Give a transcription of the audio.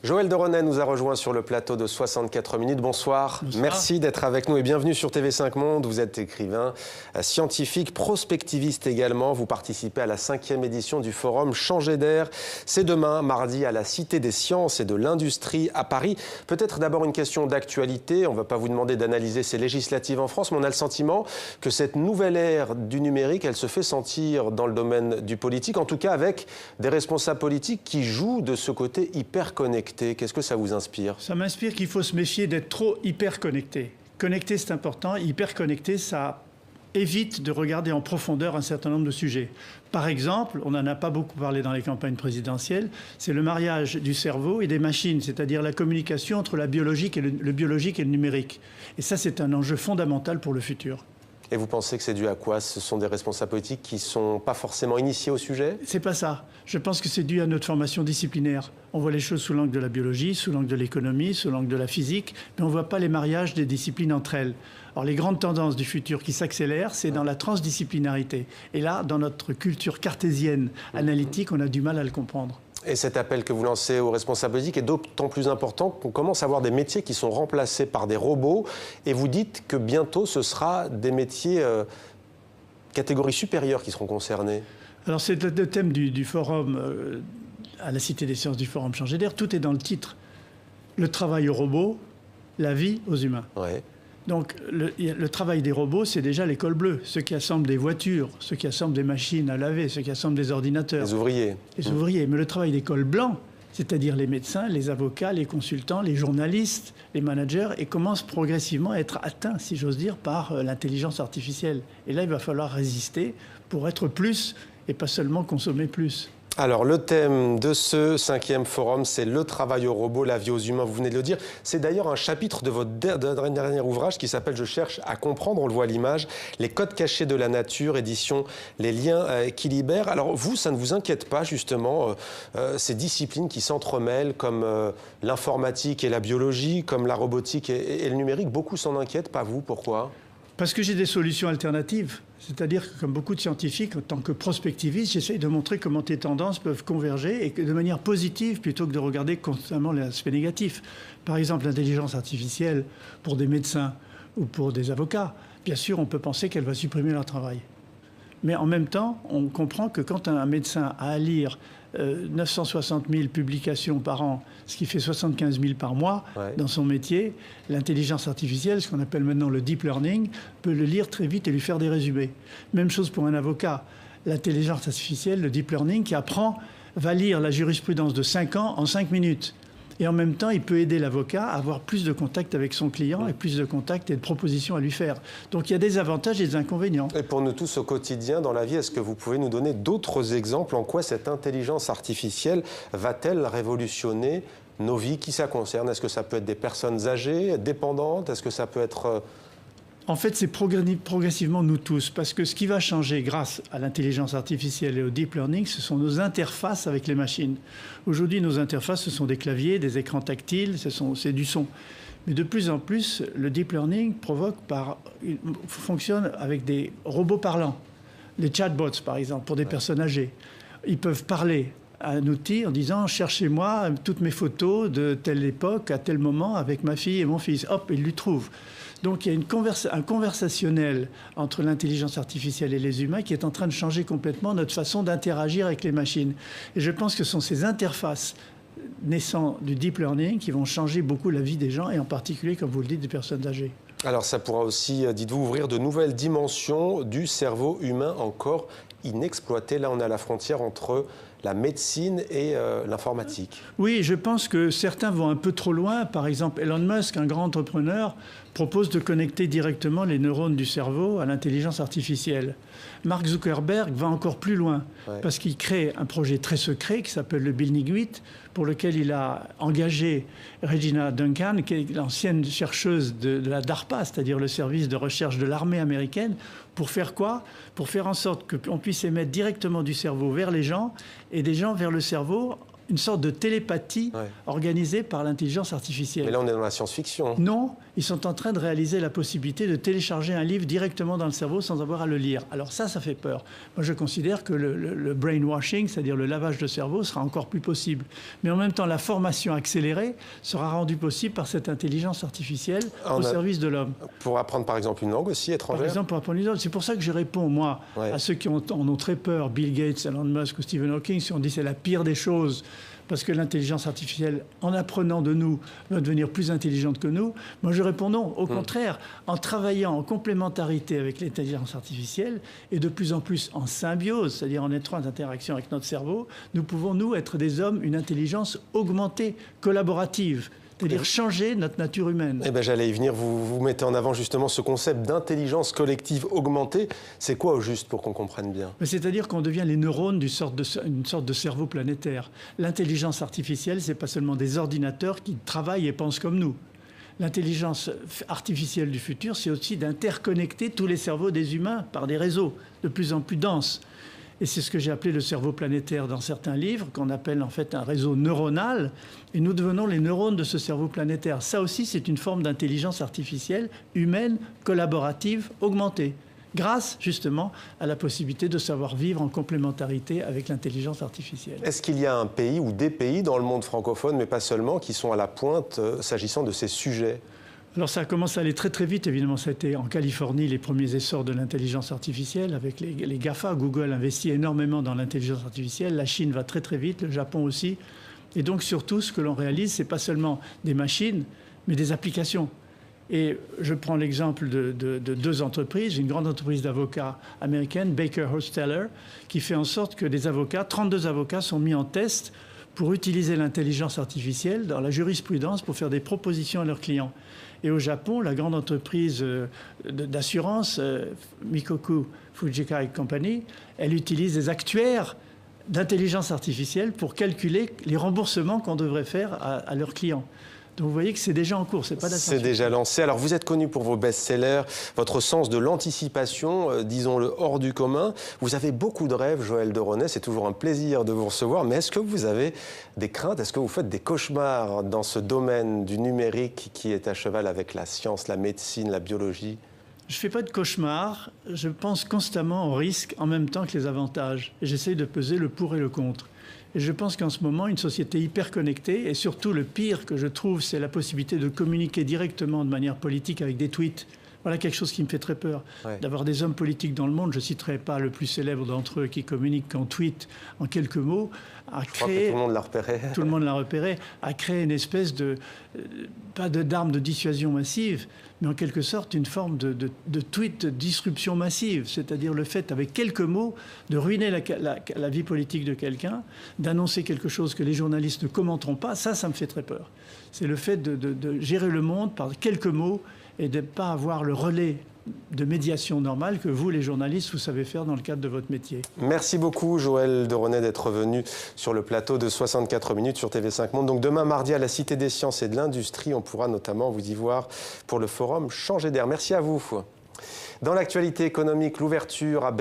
Joël de Renet nous a rejoint sur le plateau de 64 minutes. Bonsoir. Merci d'être avec nous et bienvenue sur TV5 Monde. Vous êtes écrivain, scientifique, prospectiviste également. Vous participez à la 5e édition du forum Changer d'air. C'est demain, mardi, à la Cité des Sciences et de l'Industrie à Paris. Peut-être d'abord une question d'actualité. On ne va pas vous demander d'analyser ces législatives en France, mais on a le sentiment que cette nouvelle ère du numérique, elle se fait sentir dans le domaine du politique, en tout cas avec des responsables politiques qui jouent de ce côté hyper connecté. Qu'est-ce que ça vous inspire? Ça m'inspire qu'il faut se méfier d'être trop hyper connecté. Connecté, c'est important. Hyper connecté, ça évite de regarder en profondeur un certain nombre de sujets. Par exemple, on n'en a pas beaucoup parlé dans les campagnes présidentielles, c'est le mariage du cerveau et des machines, c'est-à-dire la communication entre la biologique et le biologique et le numérique. Et ça, c'est un enjeu fondamental pour le futur. Et vous pensez que c'est dû à quoi? Ce sont des responsables politiques qui ne sont pas forcément initiés au sujet? C'est pas ça. Je pense que c'est dû à notre formation disciplinaire. On voit les choses sous l'angle de la biologie, sous l'angle de l'économie, sous l'angle de la physique, mais on ne voit pas les mariages des disciplines entre elles. Alors les grandes tendances du futur qui s'accélèrent, c'est dans la transdisciplinarité. Et là, dans notre culture cartésienne analytique, on a du mal à le comprendre. Et cet appel que vous lancez aux responsables politiques est d'autant plus important qu'on commence à avoir des métiers qui sont remplacés par des robots. Et vous dites que bientôt, ce sera des métiers catégorie supérieure qui seront concernés. Alors c'est le thème du forum, à la Cité des Sciences du forum Changer d'air. Tout est dans le titre. Le travail aux robots, la vie aux humains. Ouais. Donc le travail des robots, c'est déjà l'école bleue. Ceux qui assemblent des voitures, ceux qui assemblent des machines à laver, ceux qui assemblent des ordinateurs. Les ouvriers. Les ouvriers. Mais le travail d'école blanc, c'est-à-dire les médecins, les avocats, les consultants, les journalistes, les managers, et commence progressivement à être atteint, si j'ose dire, par l'intelligence artificielle. Et là, il va falloir résister pour être plus et pas seulement consommer plus. Alors, le thème de ce 5e forum, c'est le travail aux robots, la vie aux humains, vous venez de le dire. C'est d'ailleurs un chapitre de votre dernier ouvrage qui s'appelle « Je cherche à comprendre », on le voit à l'image, « Les codes cachés de la nature », édition Les liens qui libèrent. Alors vous, ça ne vous inquiète pas justement, ces disciplines qui s'entremêlent comme l'informatique et la biologie, comme la robotique et le numérique, beaucoup s'en inquiètent, pas vous, pourquoi ? Parce que j'ai des solutions alternatives. C'est-à-dire que, comme beaucoup de scientifiques, en tant que prospectiviste, j'essaye de montrer comment les tendances peuvent converger et que de manière positive plutôt que de regarder constamment l'aspect négatif. Par exemple, l'intelligence artificielle pour des médecins ou pour des avocats, bien sûr, on peut penser qu'elle va supprimer leur travail. Mais en même temps, on comprend que quand un médecin a à lire 960 000 publications par an, ce qui fait 75 000 par mois dans son métier, l'intelligence artificielle, ce qu'on appelle maintenant le deep learning, peut le lire très vite et lui faire des résumés. Même chose pour un avocat. L'intelligence artificielle, le deep learning, qui apprend, va lire la jurisprudence de 5 ans en 5 minutes. Et en même temps, il peut aider l'avocat à avoir plus de contact avec son client et plus de contacts et de propositions à lui faire. Donc il y a des avantages et des inconvénients. Et pour nous tous au quotidien, dans la vie, est-ce que vous pouvez nous donner d'autres exemples en quoi cette intelligence artificielle va-t-elle révolutionner nos vies? Qui ça concerne? Est-ce que ça peut être des personnes âgées, dépendantes? Est-ce que ça peut être... En fait, c'est progressivement nous tous, parce que ce qui va changer grâce à l'intelligence artificielle et au deep learning, ce sont nos interfaces avec les machines. Aujourd'hui, nos interfaces, ce sont des claviers, des écrans tactiles, c'est du son. Mais de plus en plus, le deep learning fonctionne avec des robots parlants. Les chatbots, par exemple, pour des personnes âgées. Ils peuvent parler à un outil en disant « Cherchez-moi toutes mes photos de telle époque, à tel moment, avec ma fille et mon fils. » Hop, il lui trouve. Donc il y a un conversationnel entre l'intelligence artificielle et les humains qui est en train de changer complètement notre façon d'interagir avec les machines. Et je pense que ce sont ces interfaces naissant du deep learning qui vont changer beaucoup la vie des gens et en particulier, comme vous le dites, des personnes âgées. Alors ça pourra aussi, dites-vous, ouvrir de nouvelles dimensions du cerveau humain encore inexploité. Là, on est à la frontière entre la médecine et l'informatique. Oui, je pense que certains vont un peu trop loin. Par exemple, Elon Musk, un grand entrepreneur, propose de connecter directement les neurones du cerveau à l'intelligence artificielle. Mark Zuckerberg va encore plus loin, parce qu'il crée un projet très secret qui s'appelle le BillNIG-8, pour lequel il a engagé Regina Duncan, qui est l'ancienne chercheuse de la DARPA, c'est-à-dire le service de recherche de l'armée américaine, pour faire quoi? Pour faire en sorte qu'on puisse émettre directement du cerveau vers les gens et des gens vers le cerveau une sorte de télépathie organisée par l'intelligence artificielle. Mais là, on est dans la science-fiction. Non, ils sont en train de réaliser la possibilité de télécharger un livre directement dans le cerveau sans avoir à le lire. Alors ça fait peur. Moi, je considère que le brainwashing, c'est-à-dire le lavage de cerveau, sera encore plus possible. Mais en même temps, la formation accélérée sera rendue possible par cette intelligence artificielle au service de l'homme. Pour apprendre, par exemple, une langue aussi étrangère. Par exemple, pour apprendre une langue. C'est pour ça que je réponds, moi, à ceux qui en ont très peur, Bill Gates, Elon Musk ou Stephen Hawking, si on dit c'est la pire des choses, parce que l'intelligence artificielle, en apprenant de nous, va devenir plus intelligente que nous. Moi, je réponds non. Au contraire, en travaillant en complémentarité avec l'intelligence artificielle et de plus en plus en symbiose, c'est-à-dire en étroite interaction avec notre cerveau, nous pouvons, nous, être des hommes, une intelligence augmentée, collaborative. C'est-à-dire changer notre nature humaine. Eh bien, j'allais y venir. Vous mettez en avant justement ce concept d'intelligence collective augmentée. C'est quoi au juste pour qu'on comprenne bien? C'est-à-dire qu'on devient les neurones d'une sorte de cerveau planétaire. L'intelligence artificielle, ce n'est pas seulement des ordinateurs qui travaillent et pensent comme nous. L'intelligence artificielle du futur, c'est aussi d'interconnecter tous les cerveaux des humains par des réseaux de plus en plus denses. Et c'est ce que j'ai appelé le cerveau planétaire dans certains livres, qu'on appelle en fait un réseau neuronal. Et nous devenons les neurones de ce cerveau planétaire. Ça aussi, c'est une forme d'intelligence artificielle humaine, collaborative, augmentée, grâce justement à la possibilité de savoir vivre en complémentarité avec l'intelligence artificielle. Est-ce qu'il y a un pays ou des pays dans le monde francophone, mais pas seulement, qui sont à la pointe s'agissant de ces sujets ? Alors ça a commencé à aller très très vite, évidemment. Ça a été en Californie les premiers essors de l'intelligence artificielle avec les GAFA. Google investit énormément dans l'intelligence artificielle. La Chine va très très vite, le Japon aussi. Et donc surtout, ce que l'on réalise, ce n'est pas seulement des machines, mais des applications. Et je prends l'exemple de deux entreprises. Une grande entreprise d'avocats américaine, Baker Hostetler, qui fait en sorte que des avocats, 32 avocats, sont mis en test pour utiliser l'intelligence artificielle dans la jurisprudence pour faire des propositions à leurs clients. Et au Japon, la grande entreprise d'assurance, Mikoku Fujika Company, elle utilise des actuaires d'intelligence artificielle pour calculer les remboursements qu'on devrait faire à leurs clients. Donc vous voyez que c'est déjà en cours, c'est pas la C'est déjà lancé. Alors vous êtes connu pour vos best-sellers, votre sens de l'anticipation, disons-le, hors du commun. Vous avez beaucoup de rêves, Joël de Ronet, c'est toujours un plaisir de vous recevoir. Mais est-ce que vous avez des craintes? Est-ce que vous faites des cauchemars dans ce domaine du numérique qui est à cheval avec la science, la médecine, la biologie? Je ne fais pas de cauchemars, je pense constamment aux risques en même temps que les avantages. Et j'essaye de peser le pour et le contre. Et je pense qu'en ce moment, une société hyper connectée, et surtout le pire que je trouve, c'est la possibilité de communiquer directement de manière politique avec des tweets. Voilà quelque chose qui me fait très peur. D'avoir des hommes politiques dans le monde, je ne citerai pas le plus célèbre d'entre eux qui communique qu'en tweet, en quelques mots, je crois que tout le monde l'a repéré. Tout le monde l'a repéré, a créé une espèce de, pas d'arme de dissuasion massive, mais en quelque sorte une forme de tweet de disruption massive, c'est-à-dire le fait, avec quelques mots, de ruiner la vie politique de quelqu'un, d'annoncer quelque chose que les journalistes ne commenteront pas. Ça me fait très peur. C'est le fait de gérer le monde par quelques mots et de ne pas avoir le relais de médiation normale que vous, les journalistes, vous savez faire dans le cadre de votre métier. Merci beaucoup, Joël de Ronet, d'être venu sur le plateau de 64 minutes sur TV5 Monde. Donc demain, mardi, à la Cité des Sciences et de l'Industrie, on pourra notamment vous y voir pour le forum Changer d'air. Merci à vous. Dans l'actualité économique, l'ouverture à